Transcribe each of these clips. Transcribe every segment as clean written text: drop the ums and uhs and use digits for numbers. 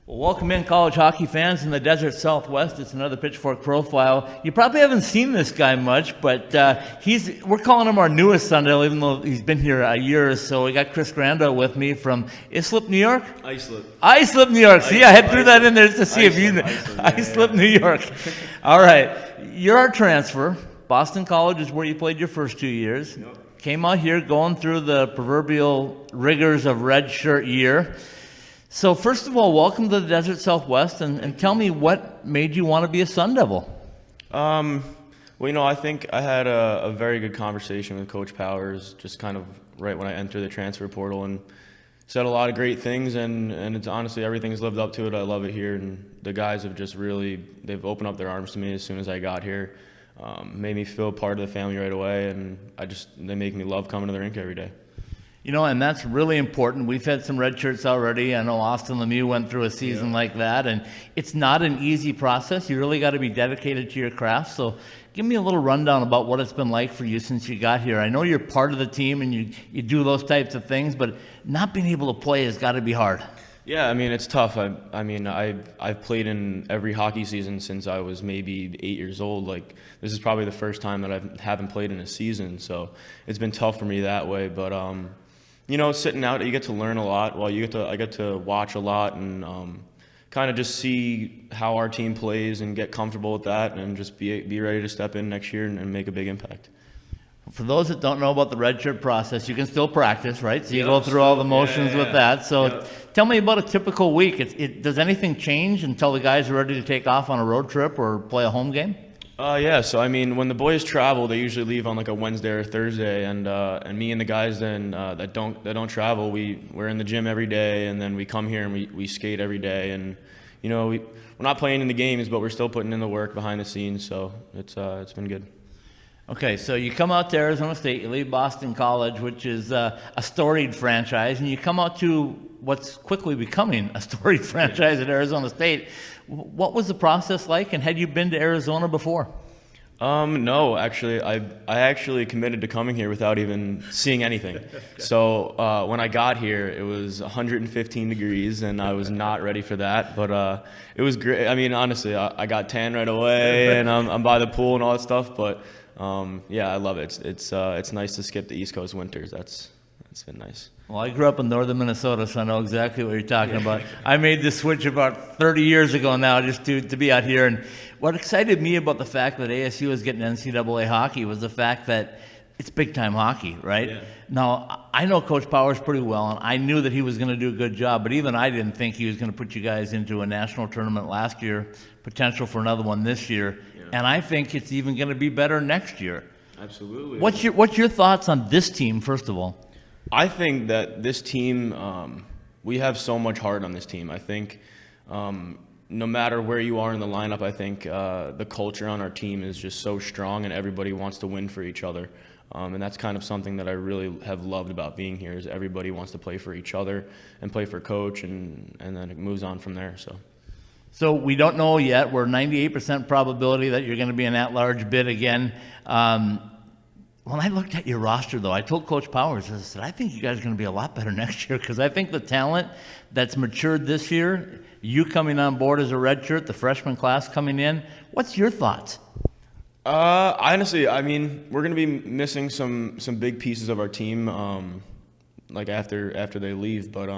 Well, welcome in, college hockey fans in the desert Southwest. It's another Pitchfork profile. You probably haven't seen this guy much, but we're calling him our newest Sun Devil, even though he's been here a year or so. We got Chris Grando with me from Islip, New York? Islip, New York. See, I had threw that in there to see if you know. Islip, New York. All right. You're our transfer. Boston College is where you played your first 2 years. Yep. Came out here going through the proverbial rigors of redshirt year. So first of all, welcome to the desert Southwest, and tell me what made you want to be a Sun Devil. Well, I think I had a very good conversation with Coach Powers just kind of right when I entered the transfer portal, and said a lot of great things, and it's honestly, everything's lived up to it. I love it here, and the guys have just really, they've opened up their arms to me as soon as I got here. Made me feel part of the family right away, and they make me love coming to the rink every day. And that's really important. We've had some red shirts already. I know Austin Lemieux went through a season like that, and it's not an easy process. You really got to be dedicated to your craft. So give me a little rundown about what it's been like for you since you got here. I know you're part of the team and you do those types of things, but not being able to play has got to be hard. Yeah, it's tough. I've played in every hockey season since I was maybe 8 years old. Like, this is probably the first time that I haven't played in a season, so it's been tough for me that way. But sitting out, you get to learn a lot. Well, I get to watch a lot and kind of just see how our team plays and get comfortable with that, and just be ready to step in next year and make a big impact. For those that don't know about the Redshirt process, you can still practice, right? So you go through all the motions with that. So tell me about a typical week. Does anything change until the guys are ready to take off on a road trip or play a home game? So when the boys travel, they usually leave on like a Wednesday or Thursday, and me and the guys then that don't travel, we're in the gym every day, and then we come here and we skate every day, and we're not playing in the games, but we're still putting in the work behind the scenes, so it's been good. Okay, so you come out to Arizona State, you leave Boston College, which is a storied franchise, and you come out to what's quickly becoming a storied franchise at Arizona State. What was the process like, and had you been to Arizona before? No, actually, I actually committed to coming here without even seeing anything. So when I got here, it was 115 degrees, and I was not ready for that. But it was great. Honestly, I got tan right away, and I'm by the pool and all that stuff. But I love it. It's nice to skip the East Coast winters. It's been nice. Well, I grew up in northern Minnesota, so I know exactly what you're talking about. I made the switch about 30 years ago now just to be out here. And what excited me about the fact that ASU was getting NCAA hockey was the fact that it's big-time hockey, right? Yeah. Now, I know Coach Powers pretty well, and I knew that he was going to do a good job, but even I didn't think he was going to put you guys into a national tournament last year, potential for another one this year, and I think it's even going to be better next year. Absolutely. What's your thoughts on this team, first of all? I think that this team, we have so much heart on this team. I think no matter where you are in the lineup, I think the culture on our team is just so strong, and everybody wants to win for each other. And that's kind of something that I really have loved about being here, is everybody wants to play for each other and play for coach, and then it moves on from there. So we don't know yet. We're 98% probability that you're going to be an at-large bid again. When I looked at your roster, though, I told Coach Powers, I said, I think you guys are going to be a lot better next year, because I think the talent that's matured this year, you coming on board as a redshirt, the freshman class coming in, what's your thoughts? Honestly, we're going to be missing some big pieces of our team, like after they leave, but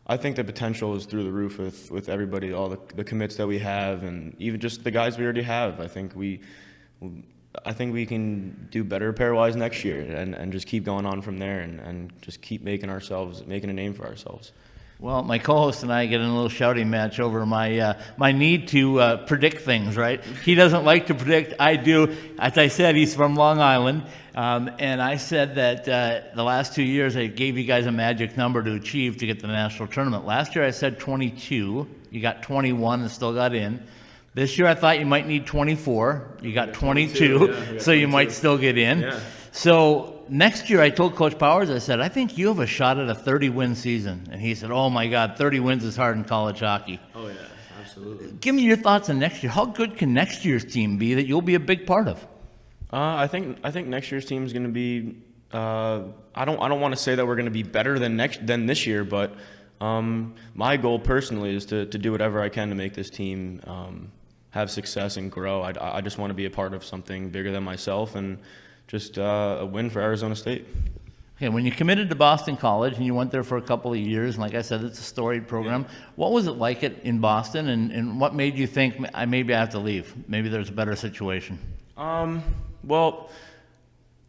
I think the potential is through the roof with everybody, all the commits that we have, and even just the guys we already have. I think we can do better pairwise next year, and just keep going on from there, and just keep making a name for ourselves. Well, my co-host and I get in a little shouting match over my need to predict things, right? He doesn't like to predict. I do. As I said, he's from Long Island, and I said that the last 2 years I gave you guys a magic number to achieve to get to the national tournament. Last year I said 22. You got 21 and still got in. This year I thought you might need 24. You got 22, so you might still get in. Yeah. So next year I told Coach Powers, I said, I think you have a shot at a 30-win season. And he said, oh, my God, 30 wins is hard in college hockey. Oh, yeah, absolutely. Give me your thoughts on next year. How good can next year's team be that you'll be a big part of? I think next year's team is going to be I don't want to say that we're going to be better than this year, but My goal personally is to do whatever I can to make this team have success and grow. I just want to be a part of something bigger than myself and just a win for Arizona State. Okay, when you committed to Boston College and you went there for a couple of years, and like I said, it's a storied program. What was it like in Boston, and what made you think maybe I have to leave? Maybe there's a better situation. Well,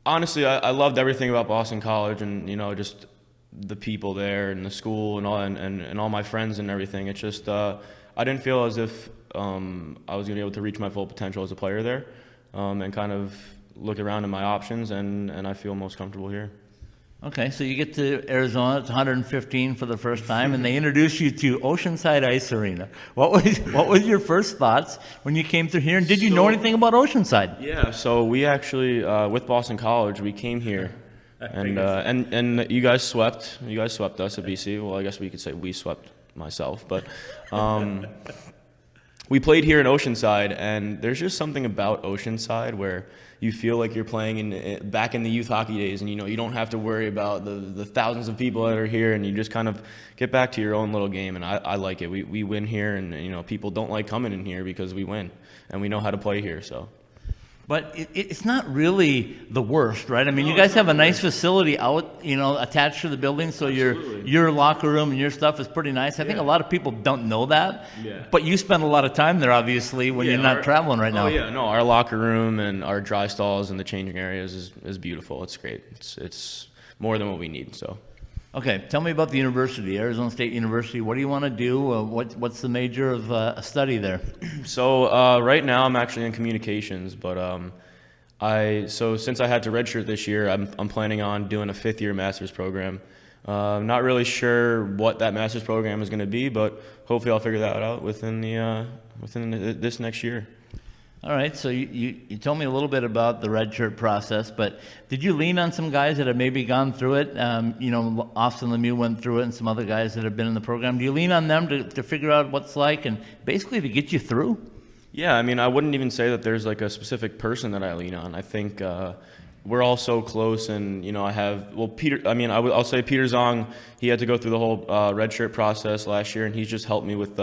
honestly, I loved everything about Boston College, and just the people there and the school and all my friends and everything. It's just I didn't feel as if I was going to be able to reach my full potential as a player there, and kind of look around at my options, and I feel most comfortable here. Okay, so you get to Arizona, it's 115 for the first time, and they introduce you to Oceanside Ice Arena. What was your first thoughts when you came through here, and did you know anything about Oceanside? Yeah, so we actually with Boston College, we came here, and you guys swept us at BC. Well, I guess we could say we swept myself, but we played here in Oceanside, and there's just something about Oceanside where you feel like you're playing back in the youth hockey days, and you don't have to worry about the thousands of people that are here, and you just kind of get back to your own little game. And I like it. We win here, and people don't like coming in here because we win, and we know how to play here. So. But it's not really the worst, right? I mean, you guys have a nice facility out, attached to the building, so your locker room and your stuff is pretty nice. I think a lot of people don't know that, but you spend a lot of time there, obviously, when you're not traveling right now. Oh, yeah, no, our locker room and our dry stalls and the changing areas is beautiful. It's great. It's more than what we need, so. Okay, tell me about the university, Arizona State University. What do you want to do? What's the major of study there? So right now I'm actually in communications, but so since I had to redshirt this year, I'm planning on doing a fifth-year master's program. I'm not really sure what that master's program is going to be, but hopefully I'll figure that out within this next year. All right, so you told me a little bit about the Redshirt process, but did you lean on some guys that have maybe gone through it? Austin Lemieux went through it, and some other guys that have been in the program. Do you lean on them to figure out what's like and basically to get you through? Yeah, I mean, I wouldn't even say that there's like a specific person that I lean on. I think we're all so close, and I have Peter. I mean, I'll say Peter Zong. He had to go through the whole Redshirt process last year, and he's just helped me with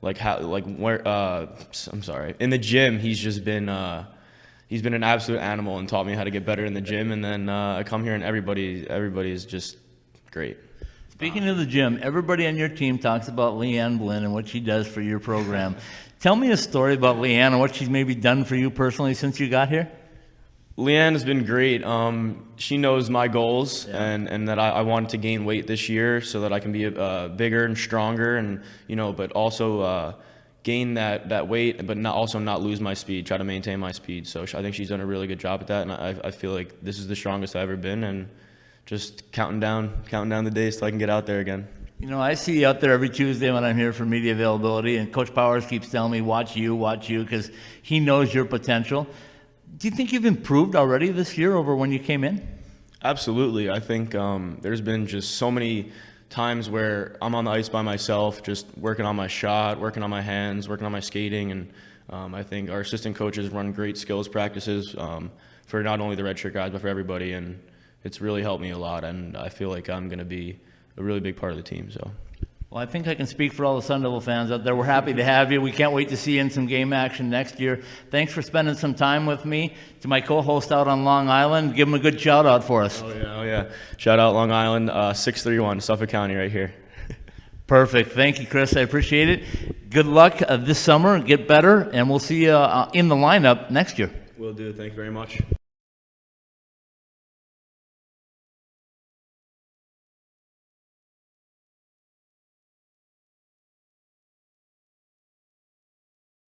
I'm sorry. In the gym, he's been an absolute animal and taught me how to get better in the gym. And then I come here and everybody is just great. Speaking of the gym, everybody on your team talks about Leanne Blinn and what she does for your program. Tell me a story about Leanne and what she's maybe done for you personally since you got here. Leanne has been great. She knows my goals and that I wanted to gain weight this year so that I can be bigger and stronger, and but also gain that weight, but not lose my speed. Try to maintain my speed. So I think she's done a really good job at that, and I feel like this is the strongest I've ever been, and just counting down the days till I can get out there again. I see you out there every Tuesday when I'm here for media availability, and Coach Powers keeps telling me, watch you, because he knows your potential. Do you think you've improved already this year over when you came in? Absolutely. I think there's been just so many times where I'm on the ice by myself, just working on my shot, working on my hands, working on my skating, and I think our assistant coaches run great skills practices for not only the redshirt guys but for everybody, and it's really helped me a lot, and I feel like I'm going to be a really big part of the team. So. Well, I think I can speak for all the Sun Devil fans out there. We're happy to have you. We can't wait to see you in some game action next year. Thanks for spending some time with me. To my co-host out on Long Island, give him a good shout-out for us. Oh, yeah. Shout out Long Island, 631, Suffolk County right here. Perfect. Thank you, Chris. I appreciate it. Good luck this summer. Get better, and we'll see you in the lineup next year. Will do. Thank you very much.